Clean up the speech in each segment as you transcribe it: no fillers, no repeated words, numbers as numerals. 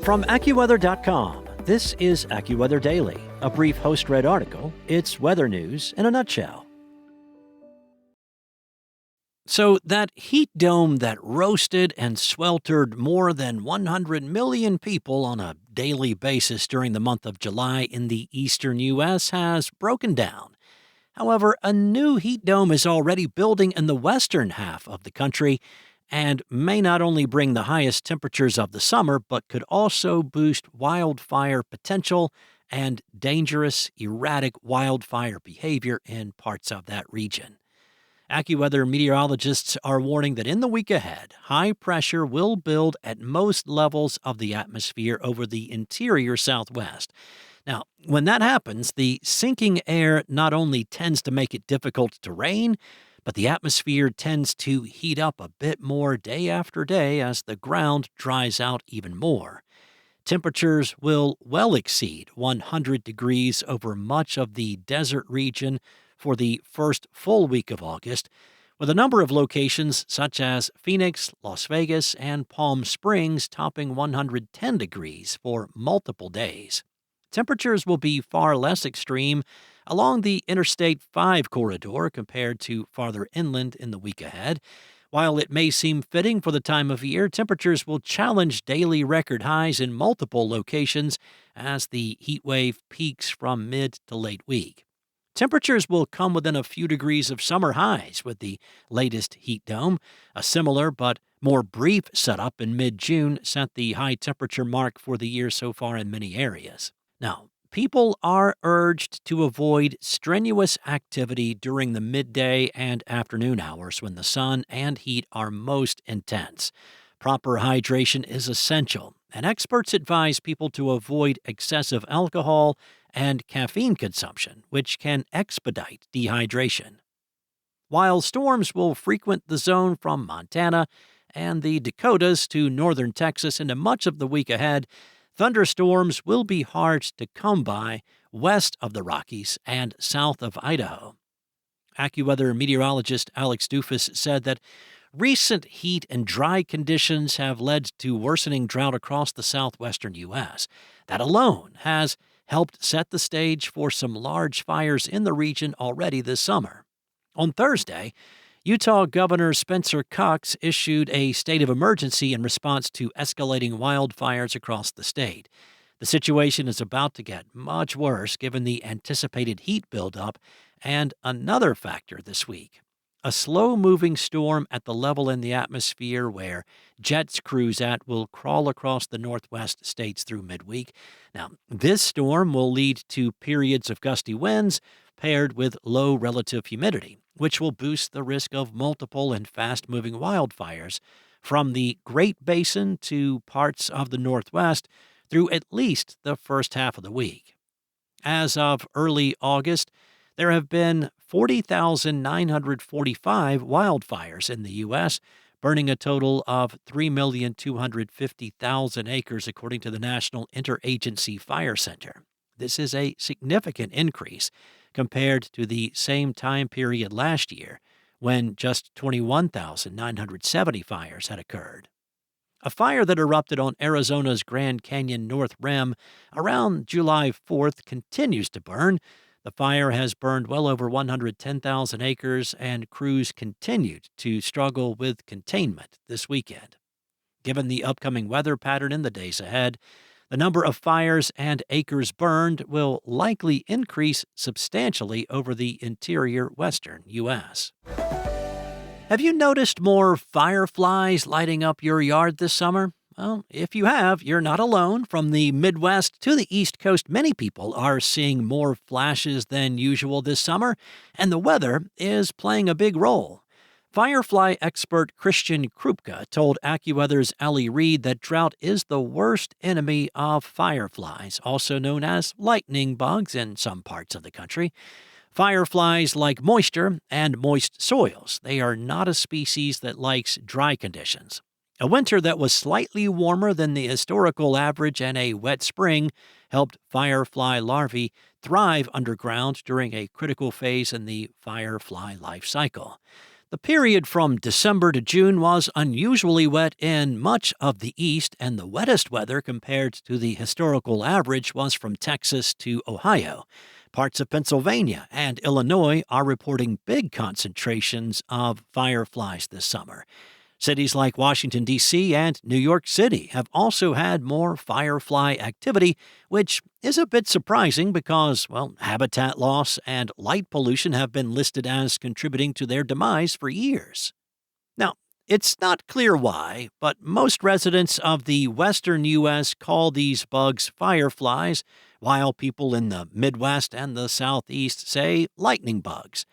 From AccuWeather.com, this is AccuWeather Daily, a brief host-read article. It's weather news in a nutshell. So that heat dome that roasted and sweltered more than 100 million people on a daily basis during the month of July in the eastern U.S. has broken down. However, a new heat dome is already building in the western half of the country and may not only bring the highest temperatures of the summer, but could also boost wildfire potential and dangerous, erratic wildfire behavior in parts of that region. AccuWeather meteorologists are warning that in the week ahead, high pressure will build at most levels of the atmosphere over the interior Southwest. Now, when that happens, the sinking air not only tends to make it difficult to rain, but the atmosphere tends to heat up a bit more day after day as the ground dries out even more. Temperatures will well exceed 100 degrees over much of the desert region for the first full week of August, with a number of locations such as Phoenix, Las Vegas, and Palm Springs topping 110 degrees for multiple days. Temperatures will be far less extreme along the Interstate 5 corridor compared to farther inland in the week ahead. While it may seem fitting for the time of year, temperatures will challenge daily record highs in multiple locations as the heat wave peaks from mid to late week. Temperatures will come within a few degrees of summer highs with the latest heat dome. A similar but more brief setup in mid-June set the high temperature mark for the year so far in many areas. Now, people are urged to avoid strenuous activity during the midday and afternoon hours when the sun and heat are most intense. Proper hydration is essential, and experts advise people to avoid excessive alcohol and caffeine consumption, which can expedite dehydration. While storms will frequent the zone from Montana and the Dakotas to northern Texas into much of the week ahead, thunderstorms will be hard to come by west of the Rockies and south of Idaho. AccuWeather meteorologist Alex Dufus said that recent heat and dry conditions have led to worsening drought across the southwestern U.S. That alone has helped set the stage for some large fires in the region already this summer. On Thursday, Utah Governor Spencer Cox issued a state of emergency in response to escalating wildfires across the state. The situation is about to get much worse given the anticipated heat buildup and another factor this week: a slow-moving storm at the level in the atmosphere where jets cruise at will crawl across the northwest states through midweek. Now, this storm will lead to periods of gusty winds paired with low relative humidity, which will boost the risk of multiple and fast-moving wildfires from the Great Basin to parts of the Northwest through at least the first half of the week. As of early August, there have been 40,945 wildfires in the U.S., burning a total of 3,250,000 acres, according to the National Interagency Fire Center. This is a significant increase compared to the same time period last year, when just 21,970 fires had occurred. A fire that erupted on Arizona's Grand Canyon North Rim around July 4th continues to burn. The fire has burned well over 110,000 acres, and crews continued to struggle with containment this weekend. Given the upcoming weather pattern in the days ahead, the number of fires and acres burned will likely increase substantially over the interior western U.S. Have you noticed more fireflies lighting up your yard this summer? Well, if you have, you're not alone. From the Midwest to the East Coast, many people are seeing more flashes than usual this summer, and the weather is playing a big role. Firefly expert Christian Krupka told AccuWeather's Ellie Reed that drought is the worst enemy of fireflies, also known as lightning bugs in some parts of the country. Fireflies like moisture and moist soils. They are not a species that likes dry conditions. A winter that was slightly warmer than the historical average and a wet spring helped firefly larvae thrive underground during a critical phase in the firefly life cycle. The period from December to June was unusually wet in much of the east, and the wettest weather compared to the historical average was from Texas to Ohio. Parts of Pennsylvania and Illinois are reporting big concentrations of fireflies this summer. Cities like Washington, D.C. and New York City have also had more firefly activity, which is a bit surprising because, habitat loss and light pollution have been listed as contributing to their demise for years. Now, it's not clear why, but most residents of the western U.S. call these bugs fireflies, while people in the Midwest and the Southeast say lightning bugs.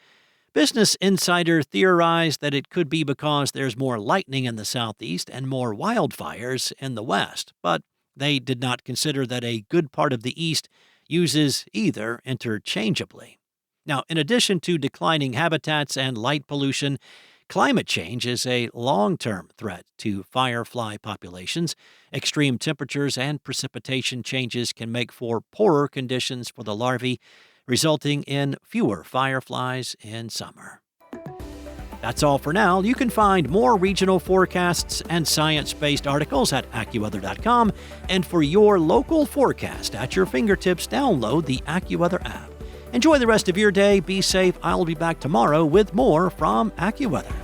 Business Insider theorized that it could be because there's more lightning in the southeast and more wildfires in the west, but they did not consider that a good part of the east uses either interchangeably. Now, in addition to declining habitats and light pollution, climate change is a long-term threat to firefly populations. Extreme temperatures and precipitation changes can make for poorer conditions for the larvae, resulting in fewer fireflies in summer. That's all for now. You can find more regional forecasts and science-based articles at AccuWeather.com, and for your local forecast at your fingertips, download the AccuWeather app. Enjoy the rest of your day. Be safe. I'll be back tomorrow with more from AccuWeather.